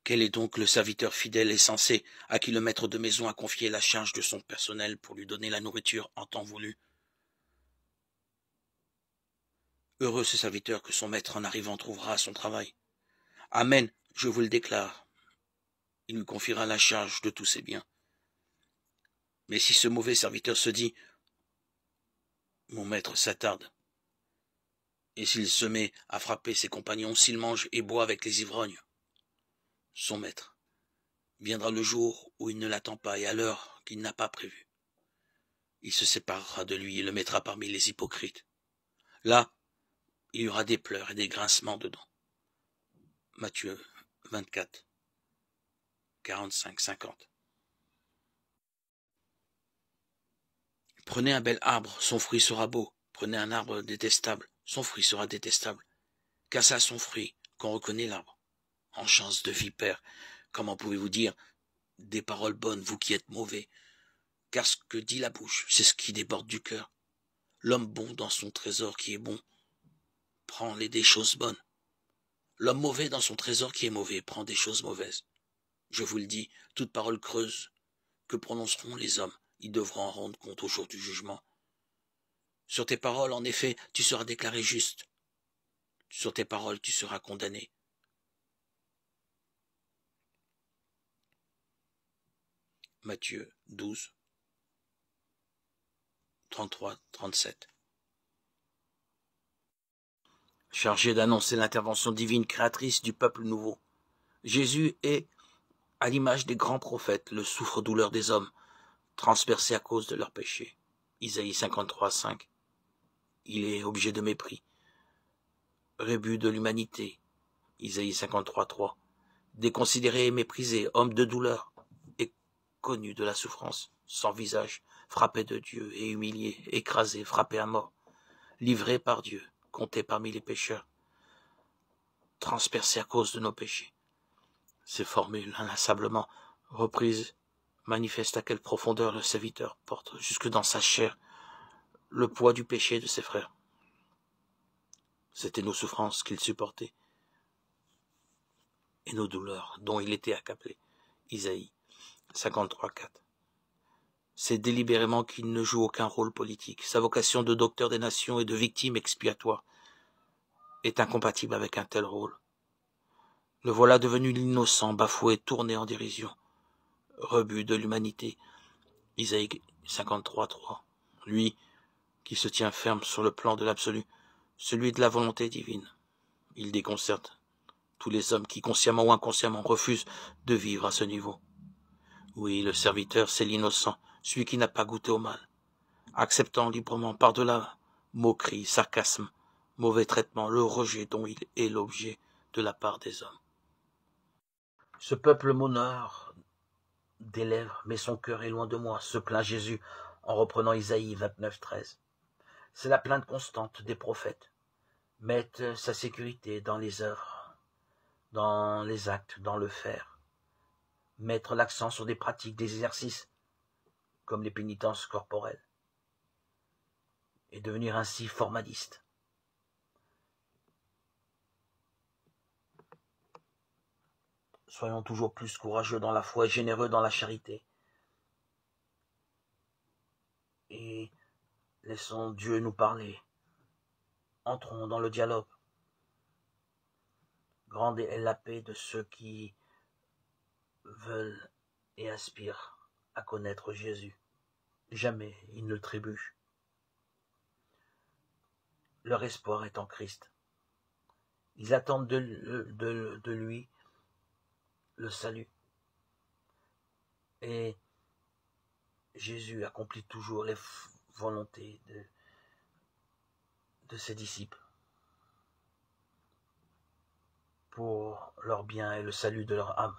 Quel est donc le serviteur fidèle et sensé à qui le maître de maison a confié la charge de son personnel pour lui donner la nourriture en temps voulu? Heureux ce serviteur que son maître en arrivant trouvera à son travail. Amen, je vous le déclare. Il lui confiera la charge de tous ses biens. Mais si ce mauvais serviteur se dit « Mon maître s'attarde », et s'il se met à frapper ses compagnons, s'il mange et boit avec les ivrognes, son maître viendra le jour où il ne l'attend pas et à l'heure qu'il n'a pas prévue. Il se séparera de lui et le mettra parmi les hypocrites. Là, il y aura des pleurs et des grincements de dents. Matthieu 24, 45, 50. Prenez un bel arbre, son fruit sera beau. Prenez un arbre détestable, son fruit sera détestable. Car c'est à son fruit qu'on reconnaît l'arbre. Enchance de vipère, comment pouvez-vous dire des paroles bonnes, vous qui êtes mauvais? Car ce que dit la bouche, c'est ce qui déborde du cœur. L'homme bon dans son trésor qui est bon prend des choses bonnes. L'homme mauvais dans son trésor qui est mauvais prend des choses mauvaises. Je vous le dis, toute parole creuse que prononceront les hommes, ils devront en rendre compte au jour du jugement. Sur tes paroles, en effet, tu seras déclaré juste. Sur tes paroles, tu seras condamné. Matthieu 12, 33, 37. Chargé d'annoncer l'intervention divine créatrice du peuple nouveau, Jésus est, à l'image des grands prophètes, le souffre-douleur des hommes, transpercé à cause de leurs péchés. Isaïe 53, 5. Il est objet de mépris. Rébut de l'humanité. Isaïe 53, 3. Déconsidéré et méprisé, homme de douleur, et connu de la souffrance, sans visage, frappé de Dieu et humilié, écrasé, frappé à mort, livré par Dieu, compté parmi les pécheurs, transpercé à cause de nos péchés. Ces formules inlassablement reprises manifestent à quelle profondeur le serviteur porte jusque dans sa chair le poids du péché de ses frères. C'étaient nos souffrances qu'il supportait et nos douleurs dont il était accablé. Isaïe 53, 4. C'est délibérément qu'il ne joue aucun rôle politique. Sa vocation de docteur des nations et de victime expiatoire est incompatible avec un tel rôle. Le voilà devenu l'innocent, bafoué, tourné en dérision. Rebut de l'humanité. Isaïe 53, 3. Lui qui se tient ferme sur le plan de l'absolu, celui de la volonté divine. Il déconcerte tous les hommes qui, consciemment ou inconsciemment, refusent de vivre à ce niveau. Oui, le serviteur, c'est l'innocent, celui qui n'a pas goûté au mal, acceptant librement par-delà moquerie, sarcasme, mauvais traitement, le rejet dont il est l'objet de la part des hommes. Ce peuple m'honore des lèvres, mais son cœur est loin de moi, se plaint Jésus en reprenant Isaïe 29, 13. C'est la plainte constante des prophètes. Mettre sa sécurité dans les œuvres, dans les actes, dans le faire. Mettre l'accent sur des pratiques, des exercices, comme les pénitences corporelles. Et devenir ainsi formaliste. Soyons toujours plus courageux dans la foi et généreux dans la charité. Et laissons Dieu nous parler. Entrons dans le dialogue. Grande est la paix de ceux qui veulent et aspirent à connaître Jésus. Jamais ils ne trébuchent. Leur espoir est en Christ. Ils attendent de lui le salut. Et Jésus accomplit toujours les volontés de ses disciples pour leur bien et le salut de leur âme.